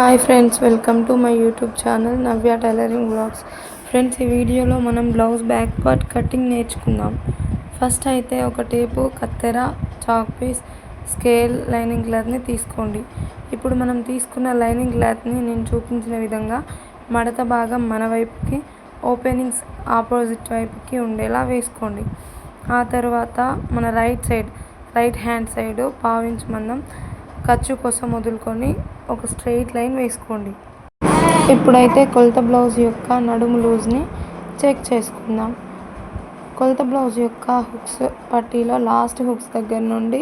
Hi friends, welcome to my YouTube channel Navya tailoring blogs. Friends, ఈ వీడియోలో మనం blouse back part cutting నేర్చుకుందాం. First అయితే ఒక టేపు, కత్తెర, చాక్ పీస్, స్కేల్, లైనింగ్ క్లాత్ని తీసుకోండి. ఇప్పుడు మనం తీసుకున్న లైనింగ్ క్లాత్ని నేను చూపించిన విధంగా మడత భాగం మన వైపుకి, ఓపెనింగ్స్ ఆపోజిట్ వైపుకి ఉండేలా వేసుకోండి. ఆ తర్వాత మన రైట్ హ్యాండ్ సైడ్ పావించ్ మందం ఖర్చు కోసం వదులుకొని ఒక స్ట్రెయిట్ లైన్ వేసుకోండి. ఇప్పుడైతే కొలత బ్లౌజ్ యొక్క నడుము లూజ్ని చెక్ చేసుకుందాం. కొలత బ్లౌజ్ యొక్క హుక్స్ పట్టీలో లాస్ట్ హుక్స్ దగ్గర నుండి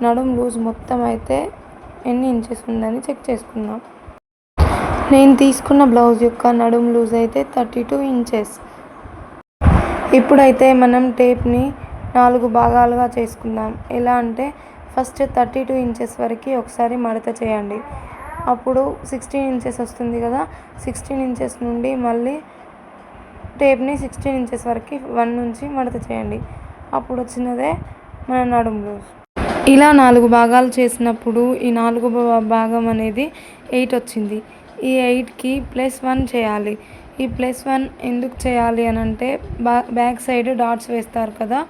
నడుము లూజ్ మొత్తం అయితే ఎన్ని ఇంచెస్ ఉందని చెక్ చేసుకుందాం. నేను తీసుకున్న బ్లౌజ్ యొక్క నడుము లూజ్ అయితే 32 ఇంచెస్. ఇప్పుడైతే మనం టేప్ని 4 భాగాలుగా చేసుకుందాం. ఎలా అంటే ఫస్ట్ 32 ఇంచెస్ వరకు ఒకసారి మడత చేయండి. అప్పుడు 16 ఇంచెస్ వస్తుంది కదా, 16 ఇంచెస్ నుండి మళ్ళీ టేప్ని 16 ఇంచెస్ వరకు 1 నుంచి మడత చేయండి. అప్పుడు వచ్చినదే మన నడుము లూజ్. ఇలా 4 భాగాలు చేసినప్పుడు ఈ 4వ భాగం అనేది 8 వచ్చింది. ఈ 8కి +1 చేయాలి. ఈ +1 ఎందుకు చేయాలి అని అంటే బ్యాక్ సైడ్ డాట్స్ వేస్తారు కదా,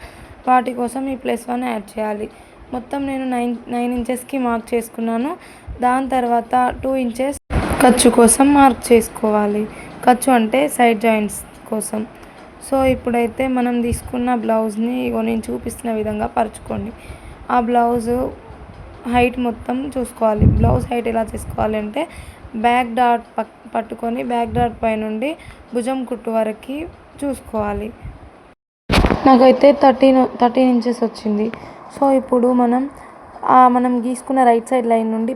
వాటి కోసం ఈ +1 యాడ్ చేయాలి. మొత్తం నేను 9 ఇంచెస్కి మార్క్ చేసుకున్నాను. దాని తర్వాత 2 ఇంచెస్ ఖర్చు కోసం మార్క్ చేసుకోవాలి. ఖర్చు అంటే సైడ్ జాయింట్స్ కోసం. సో ఇప్పుడైతే మనం తీసుకున్న బ్లౌజ్ని నేను చూపిస్తున్న విధంగా పరుచుకోండి. ఆ బ్లౌజు హైట్ మొత్తం చూసుకోవాలి. బ్లౌజ్ హైట్ ఎలా చేసుకోవాలి అంటే బ్యాక్ డాట్ పట్టుకొని బ్యాక్ డాట్ పై నుండి భుజం కుట్టు వరకు చూసుకోవాలి. నాకైతే 13 ఇంచెస్ వచ్చింది. సో ఇప్పుడు మనం గీసుకున్న రైట్ సైడ్ లైన్ నుండి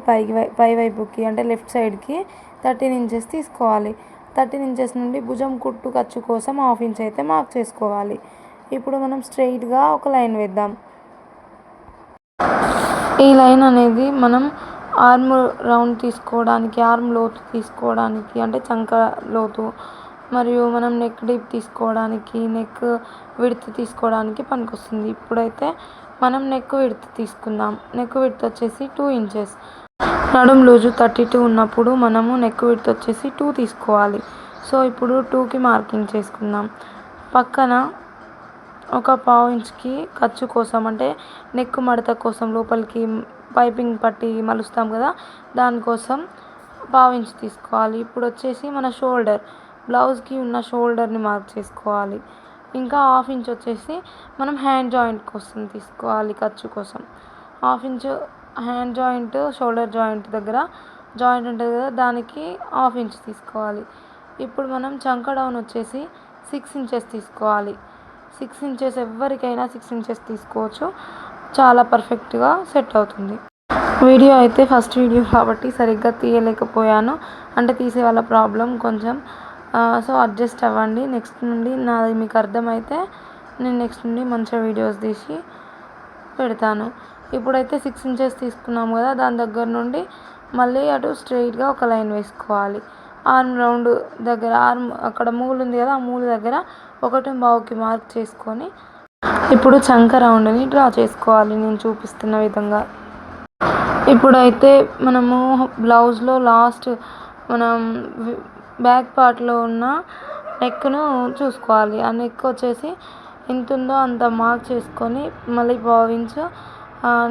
పై వైపుకి అంటే లెఫ్ట్ సైడ్కి 13 ఇంచెస్ తీసుకోవాలి. 13 ఇంచెస్ నుండి భుజం కుట్టు ఖర్చు కోసం 1/2 ఇంచ్ అయితే మార్క్ చేసుకోవాలి. ఇప్పుడు మనం స్ట్రెయిట్గా ఒక లైన్ వేద్దాం. ఈ లైన్ అనేది మనం ఆర్మ్ రౌండ్ తీసుకోవడానికి, ఆర్మ్ లోతు తీసుకోవడానికి అంటే చంక లోతు, మరియు మనం నెక్ డీప్ తీసుకోవడానికి, నెక్ విడ్త్ తీసుకోవడానికి పనికొస్తుంది. ఇప్పుడైతే మనం నెక్ విడ్త్ తీసుకుందాం. నెక్ విడ్త్ వచ్చేసి 2 ఇంచెస్. నడుము లూజు 32 ఉన్నప్పుడు మనము నెక్ విడ్త్ వచ్చేసి 2 తీసుకోవాలి. సో ఇప్పుడు 2కి మార్కింగ్ చేసుకుందాం. పక్కన ఒక 1/2 ఇంచ్కి ఖర్చు కోసం అంటే నెక్ మడత కోసం లోపలికి పైపింగ్ పట్టి మలుస్తాం కదా, దానికోసం 1/2 ఇంచ్ తీసుకోవాలి. ఇప్పుడు వచ్చేసి మన బ్లౌజ్కి ఉన్న షోల్డర్ని మార్క్ చేసుకోవాలి. ఇంకా 1/2 ఇంచ్ వచ్చేసి మనం హ్యాండ్ జాయింట్ కోసం తీసుకోవాలి. ఖర్చు కోసం 1/2 inch hand joint, shoulder joint దగ్గర జాయింట్ ఉంటుంది కదా, దానికి 1/2 ఇంచ్ తీసుకోవాలి. ఇప్పుడు మనం చంక డౌన్ వచ్చేసి 6 ఇంచెస్ తీసుకోవాలి. 6 ఇంచెస్ ఎవరికైనా 6 ఇంచెస్ తీసుకోవచ్చు. చాలా పర్ఫెక్ట్గా సెట్ అవుతుంది. వీడియో అయితే ఫస్ట్ వీడియో కాబట్టి సరిగ్గా తీయలేకపోయాను. అంటే తీసే వాళ్ళ ప్రాబ్లం కొంచెం, సో అడ్జస్ట్ అవ్వండి. నెక్స్ట్ నుండి నాది మీకు అర్థమైతే నేను నెక్స్ట్ నుండి మంచిగా వీడియోస్ తీసి పెడతాను. ఇప్పుడైతే 6 ఇంచెస్ తీసుకున్నాము కదా, దాని దగ్గర నుండి మళ్ళీ అటు స్ట్రెయిట్గా ఒక లైన్ వేసుకోవాలి. ఆర్మ్ రౌండ్ దగ్గర అక్కడ మూలు ఉంది కదా, ఆ మూలు దగ్గర 1.5కి మార్క్ చేసుకొని ఇప్పుడు చంక రౌండ్ని డ్రా చేసుకోవాలి నేను చూపిస్తున్న విధంగా. ఇప్పుడైతే మనము బ్లౌజ్లో లాస్ట్ మనం బ్యాక్ పార్ట్లో ఉన్న నెక్ను చూసుకోవాలి. ఆ నెక్ వచ్చేసి ఎంత ఉందో అంత మార్క్ చేసుకొని మళ్ళీ 1/2 ఇంచ్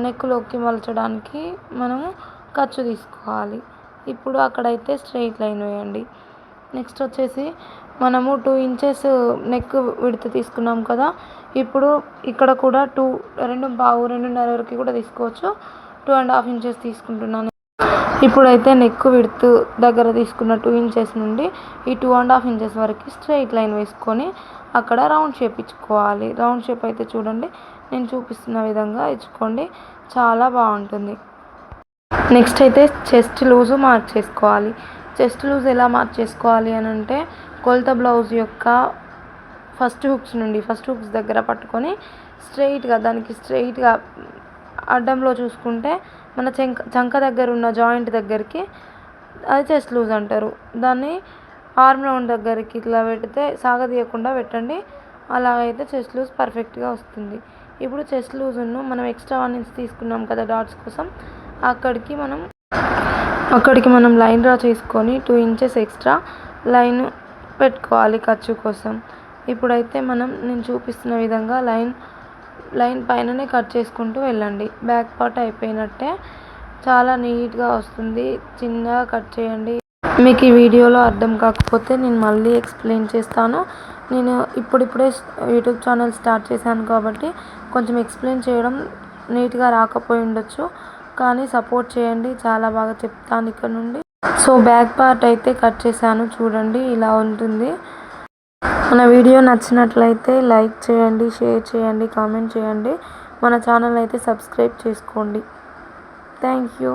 నెక్లోకి మలచడానికి మనము ఖర్చు తీసుకోవాలి. ఇప్పుడు అక్కడైతే స్ట్రెయిట్ లైన్ వేయండి. నెక్స్ట్ వచ్చేసి మనము 2 ఇంచెస్ నెక్ విడ్త్ తీసుకున్నాం కదా, ఇప్పుడు ఇక్కడ కూడా 2.5-2.5 వరకు కూడా తీసుకోవచ్చు. 2.5 ఇంచెస్ తీసుకుంటున్నాను. ఇప్పుడైతే నెక్ విడ్త్ దగ్గర తీసుకున్న 2 ఇంచెస్ నుండి ఈ 2.5 ఇంచెస్ వరకు స్ట్రెయిట్ లైన్ వేసుకొని అక్కడ రౌండ్ షేప్ ఇచ్చుకోవాలి. రౌండ్ షేప్ అయితే చూడండి, నేను చూపిస్తున్న విధంగా ఇచ్చుకోండి, చాలా బాగుంటుంది. నెక్స్ట్ అయితే చెస్ట్ లూజు మార్క్ చేసుకోవాలి. చెస్ట్ లూజ్ ఎలా మార్క్ చేసుకోవాలి అని అంటే కొలత బ్లౌజ్ యొక్క ఫస్ట్ హుక్స్ దగ్గర పట్టుకొని దానికి స్ట్రెయిట్గా అడ్డంలో చూసుకుంటే మన చంక దగ్గర ఉన్న జాయింట్ దగ్గరికి అది చెస్ట్ లూజ్ అంటారు. దాన్ని ఆర్మ్ రౌండ్ దగ్గరికి ఇట్లా పెడితే సాగదీయకుండా పెట్టండి. అలాగైతే చెస్ట్ లూజ్ పర్ఫెక్ట్గా వస్తుంది. ఇప్పుడు చెస్ట్ లూజ్ను మనం ఎక్స్ట్రా 1 ఇంచ్ తీసుకున్నాం కదా డాట్స్ కోసం, అక్కడికి మనం అక్కడికి మనం లైన్ డ్రా చేసుకొని 2 ఇంచెస్ ఎక్స్ట్రా లైన్ పెట్టుకోవాలి ఖర్చు కోసం. ఇప్పుడైతే నేను చూపిస్తున్న విధంగా లైన్ పైననే కట్ చేసుకుంటూ వెళ్ళండి. బ్యాక్ పార్ట్ అయిపోయినట్టే. చాలా నీట్గా వస్తుంది. చిన్నగా కట్ చేయండి. మీకు ఈ వీడియోలో అర్థం కాకపోతే నేను మళ్ళీ ఎక్స్ప్లెయిన్ చేస్తాను. నేను ఇప్పుడిప్పుడే యూట్యూబ్ ఛానల్ స్టార్ట్ చేశాను కాబట్టి కొంచెం ఎక్స్ప్లెయిన్ చేయడం నీట్గా రాకపోయి ఉండొచ్చు, కానీ సపోర్ట్ చేయండి. చాలా బాగా చెప్తాను ఇక్కడ నుండి. సో బ్యాక్ పార్ట్ అయితే కట్ చేశాను. చూడండి, ఇలా ఉంటుంది. మన వీడియో నచ్చినట్లయితే లైక్ చేయండి, షేర్ చేయండి, కామెంట్ చేయండి. మన ఛానల్ అయితే సబ్స్క్రైబ్ చేసుకోండి. Thank you.